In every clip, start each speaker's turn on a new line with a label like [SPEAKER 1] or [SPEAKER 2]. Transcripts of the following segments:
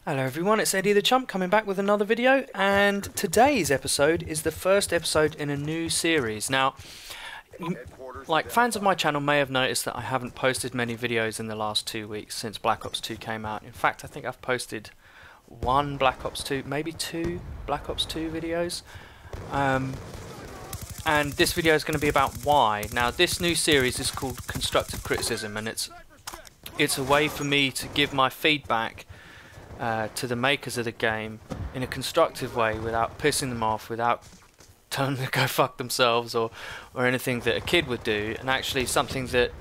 [SPEAKER 1] Hello everyone, it's Eddie the Chump coming back with another video, and today's episode is the first episode in a new series. Now, like fans of my channel may have noticed that I haven't posted many videos in the last 2 weeks since Black Ops 2 came out. In fact, I think I've posted one Black Ops 2, maybe two Black Ops 2 videos. And this video is going to be about why. Now, this new series is called Constructive Criticism, and it's a way for me to give my feedback to the makers of the game in a constructive way, without pissing them off, without telling them to go fuck themselves or anything that a kid would do, and actually something that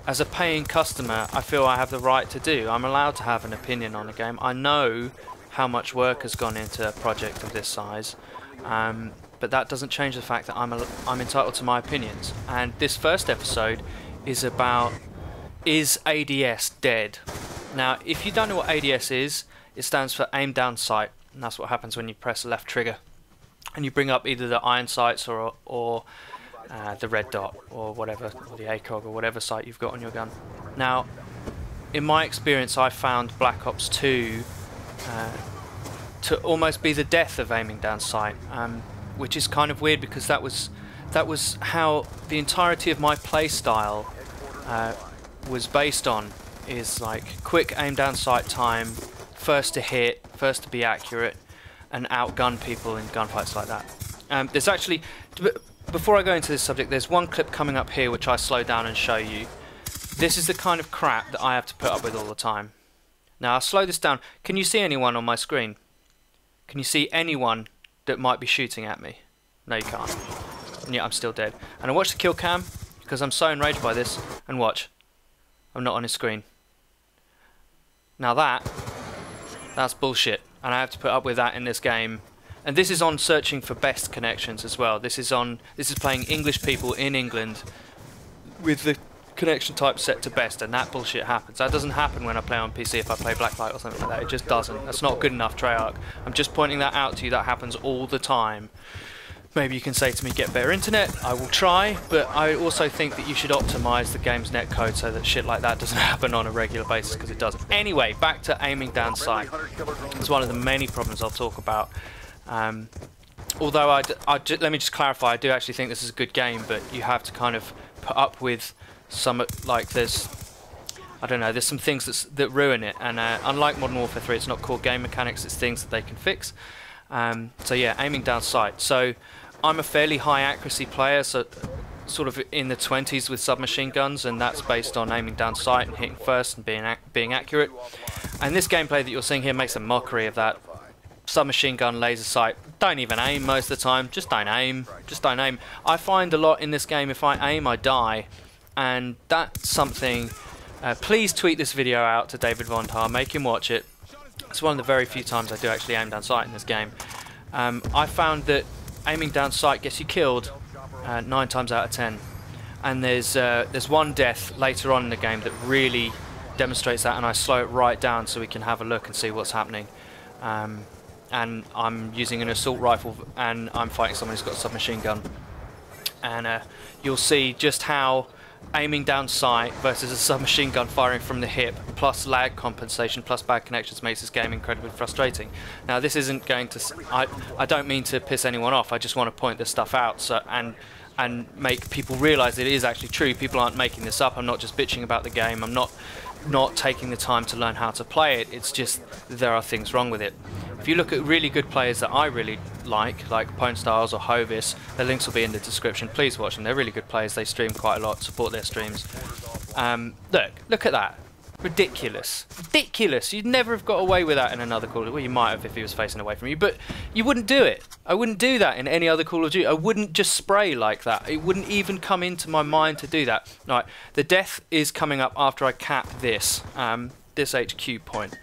[SPEAKER 1] as a paying customer I feel I have the right to do. I'm allowed to have an opinion on a game. I know how much work has gone into a project of this size, but that doesn't change the fact that I'm entitled to my opinions. And this first episode is about, is ADS dead? Now, if you don't know what ADS is, it stands for aim down sight, and that's what happens when you press the left trigger and you bring up either the iron sights or the red dot or whatever, or the ACOG or whatever sight you've got on your gun. Now, in my experience, I found Black Ops 2 to almost be the death of aiming down sight, which is kind of weird, because that was how the entirety of my play style was based on, is like quick aim down sight time, first to hit, first to be accurate, and outgun people in gunfights like that. There's actually, before I go into this subject, there's one clip coming up here which I slow down and show you. This is the kind of crap that I have to put up with all the time. Now, I'll slow this down. Can you see anyone on my screen? Can you see anyone that might be shooting at me? No, you can't. And yet I'm still dead. And I watch the kill cam because I'm so enraged by this, and watch, I'm not on his screen. Now that's bullshit, and I have to put up with that in this game. And this is on searching for best connections as well. This is playing English people in England with the connection type set to best, and that bullshit happens. That doesn't happen when I play on PC. If I play Blacklight or something like that, it just doesn't. That's not good enough, Treyarch. I'm just pointing that out to you. That happens all the time. Maybe you can say to me, get better internet. I will try, but I also think that you should optimize the game's netcode so that shit like that doesn't happen on a regular basis, because it doesn't. Anyway, back to aiming down sight. It's one of the many problems I'll talk about. Although let me just clarify, I do actually think this is a good game, but you have to kind of put up with some, like, there's some things that ruin it, and unlike Modern Warfare 3, it's not core game mechanics, it's things that they can fix. So yeah, aiming down sight. So I'm a fairly high accuracy player, so sort of in the 20s with submachine guns, and that's based on aiming down sight and hitting first and being accurate. And this gameplay that you're seeing here makes a mockery of that. Submachine gun, laser sight, don't even aim most of the time, just don't aim, I find a lot in this game, if I aim I die, and that's something, please tweet this video out to David Von Tar, make him watch it. It's one of the very few times I do actually aim down sight in this game. I found that aiming down sight gets you killed 9 times out of 10, and there's one death later on in the game that really demonstrates that, and I slow it right down so we can have a look and see what's happening. And I'm using an assault rifle, and I'm fighting someone who's got a submachine gun, and you'll see just how aiming down sight versus a submachine gun firing from the hip, plus lag compensation, plus bad connections, makes this game incredibly frustrating. Now, this isn't going to... I don't mean to piss anyone off, I just want to point this stuff out and make people realise that it is actually true. People aren't making this up. I'm not just bitching about the game. I'm not taking the time to learn how to play it. It's just there are things wrong with it. If you look at really good players that I really like Pone Styles or Hovis, their links will be in the description. Please watch them. They're really good players. They stream quite a lot. Support their streams. Look at that. Ridiculous. Ridiculous. You'd never have got away with that in another Call of Duty. Well, you might have if he was facing away from you, but you wouldn't do it. I wouldn't do that in any other Call of Duty. I wouldn't just spray like that. It wouldn't even come into my mind to do that. Right, the death is coming up after I cap this, this HQ point.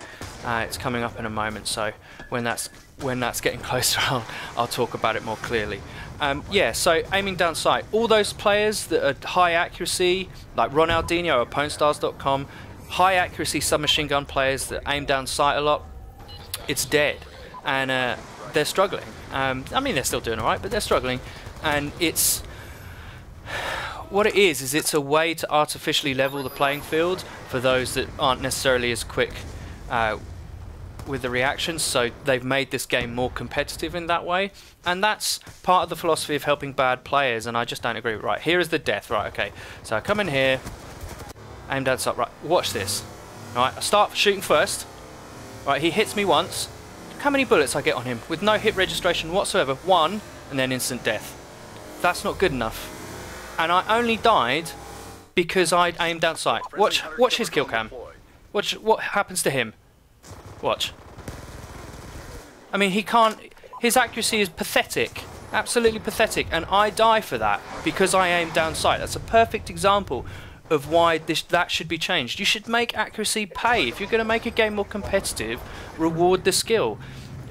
[SPEAKER 1] It's coming up in a moment, so when that's getting closer, I'll talk about it more clearly. Yeah, so aiming down sight. All those players that are high accuracy, like Ronaldinho or PoneStars.com, high accuracy submachine gun players that aim down sight a lot, it's dead, and they're struggling. I mean, they're still doing alright, but they're struggling, and it's... What it is it's a way to artificially level the playing field for those that aren't necessarily as quick with the reactions, so they've made this game more competitive in that way, and that's part of the philosophy of helping bad players, and I just don't agree with. Right, here is the death. Right, okay, so I come in here, aim down sight. Right, watch this. Right, I start shooting first. Right, he hits me once. Look how many bullets I get on him with no hit registration whatsoever. 1, and then instant death. That's not good enough. And I only died because I aimed down sight. Watch his kill cam. Watch what happens to him. Watch. I mean, he can't. His accuracy is pathetic. Absolutely pathetic. And I die for that because I aimed down sight. That's a perfect example of why that should be changed. You should make accuracy pay. If you're going to make a game more competitive, reward the skill.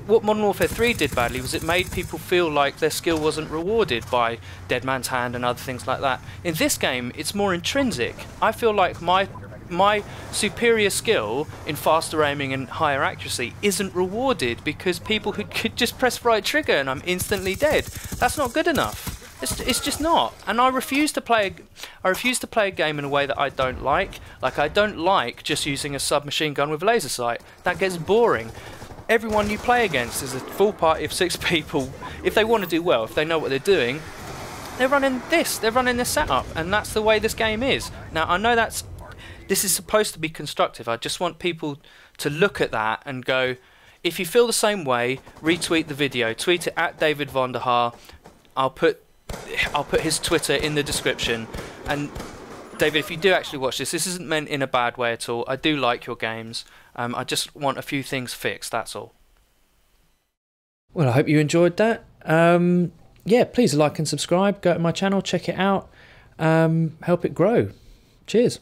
[SPEAKER 1] What Modern Warfare 3 did badly was it made people feel like their skill wasn't rewarded by Dead Man's Hand and other things like that. In this game, it's more intrinsic. I feel like my superior skill in faster aiming and higher accuracy isn't rewarded because people who could just press right trigger and I'm instantly dead. That's not good enough. It's just not. And I refuse to play a game in a way that I don't like. Like, I don't like just using a submachine gun with laser sight. That gets boring. Everyone you play against is a full party of 6 people. If they want to do well, if they know what they're doing, they're running this setup, and that's the way this game is. Now, I know this is supposed to be constructive. I just want people to look at that and go, if you feel the same way, retweet the video. Tweet it at David Vonderhaar. I'll put his Twitter in the description. And David, if you do actually watch this isn't meant in a bad way at all. I do like your games. I just want a few things fixed, that's all. Well, I hope you enjoyed that. Yeah, please like and subscribe. Go to my channel, check it out. Help it grow. Cheers.